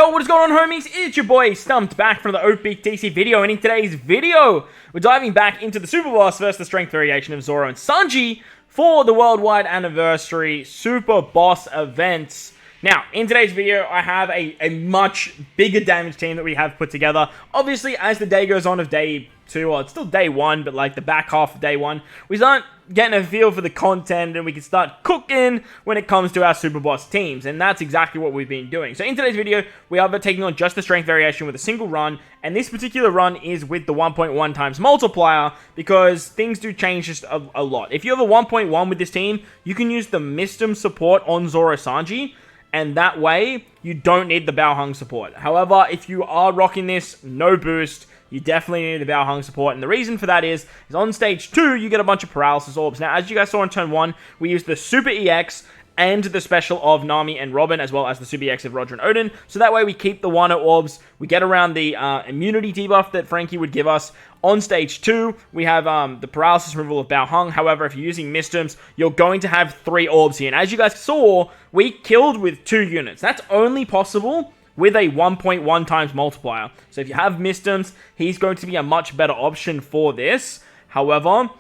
Yo, what is going on, homies? It's your boy Stumped back from the OPTC video, and in today's video, we're diving back into the Super Boss versus the strength variation of Zoro and Sanji for the Worldwide Anniversary Super Boss events. Now, in today's video, I have a much bigger damage team that we have put together. Obviously, as the day goes on of day 2, well, it's still day 1, but like the back half of day 1, we start getting a feel for the content and we can start cooking when it comes to our Super Boss teams, and that's exactly what we've been doing. So in today's video, we are taking on just the strength variation with a single run, and this particular run is with the 1.1 times multiplier because things do change just a lot. If you have a 1.1 with this team, you can use the Mistem support on Zoro Sanji, and that way, you don't need the Bao Hung support. However, if you are rocking this, no boost, you definitely need the Bao Hung support. And the reason for that is on stage 2, you get a bunch of paralysis orbs. Now, as you guys saw in turn 1, we used the Super EX and the special of Nami and Robin, as well as the Super EX of Roger and Odin. So that way, we keep the Wano orbs. We get around the immunity debuff that Frankie would give us. On stage 2, we have the paralysis removal of Bao Hung. However, if you're using Mistems, you're going to have 3 orbs here. And as you guys saw, we killed with 2 units. That's only possible with a 1.1 times multiplier. So if you have Mistems, he's going to be a much better option for this. However,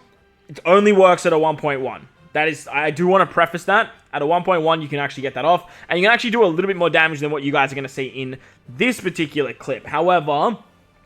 it only works at a 1.1. That is, I do want to preface that. At a 1.1, you can actually get that off. And you can actually do a little bit more damage than what you guys are going to see in this particular clip. However,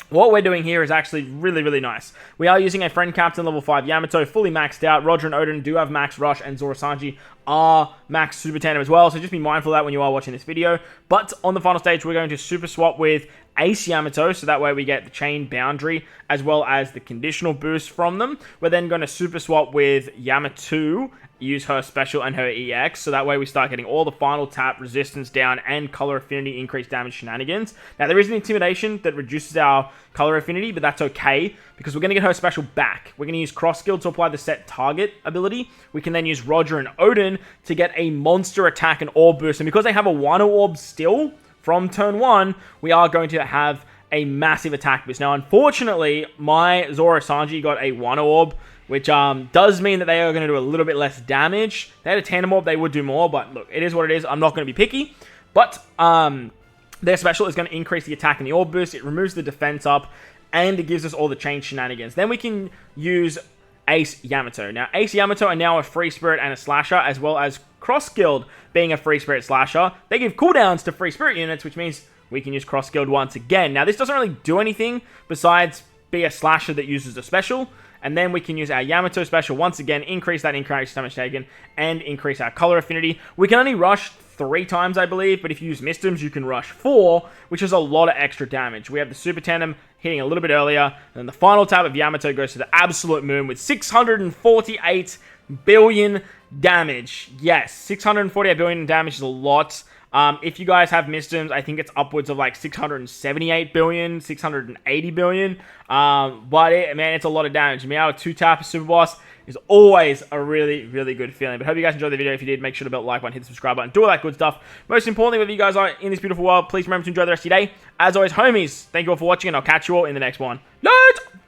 what we're doing here is actually really, really nice. We are using a friend captain level 5 Yamato, fully maxed out. Roger and Odin do have max rush, and Zoro Sanji are max super tandem as well. So just be mindful of that when you are watching this video. But on the final stage, we're going to super swap with Ace Yamato, so that way we get the chain boundary as well as the conditional boost from them. We're then going to super swap with Yamato, use her special and her EX, so that way we start getting all the final tap, resistance down, and color affinity increased damage shenanigans. Now, there is an intimidation that reduces our color affinity, but that's okay, because we're going to get her special back. We're going to use cross skill to apply the set target ability. We can then use Roger and Odin to get a monster attack and orb boost, and because they have a Wano orb still from turn 1, we are going to have a massive attack boost. Now, unfortunately, my Zoro Sanji got a Wano orb, which does mean that they are going to do a little bit less damage. If they had a tandem orb, they would do more, but look, it is what it is. I'm not going to be picky, but their special is going to increase the attack and the orb boost. It removes the defense up, and it gives us all the chain shenanigans. Then we can use Ace Yamato. Now, Ace Yamato are now a free spirit and a slasher, as well as cross skilled being a free spirit slasher. They give cooldowns to free spirit units, which means we can use cross skilled once again. Now, this doesn't really do anything besides be a slasher that uses a special. And then we can use our Yamato special once again, increase that increased damage taken, and increase our color affinity. We can only rush 3 times, I believe, but if you use Mistems, you can rush 4, which is a lot of extra damage. We have the Super Tandem hitting a little bit earlier, and then the final tab of Yamato goes to the absolute moon with 648 billion damage. Yes, 648 billion damage is a lot. If you guys have Mistems, I think it's upwards of like 678 billion, 680 billion. But man, it's a lot of damage. I mean, out of 2-tap Super Boss is always a really, really good feeling. But hope you guys enjoyed the video. If you did, make sure to like button, hit the subscribe button, do all that good stuff. Most importantly, whether you guys are in this beautiful world, please remember to enjoy the rest of your day. As always, homies, thank you all for watching, and I'll catch you all in the next one. Later!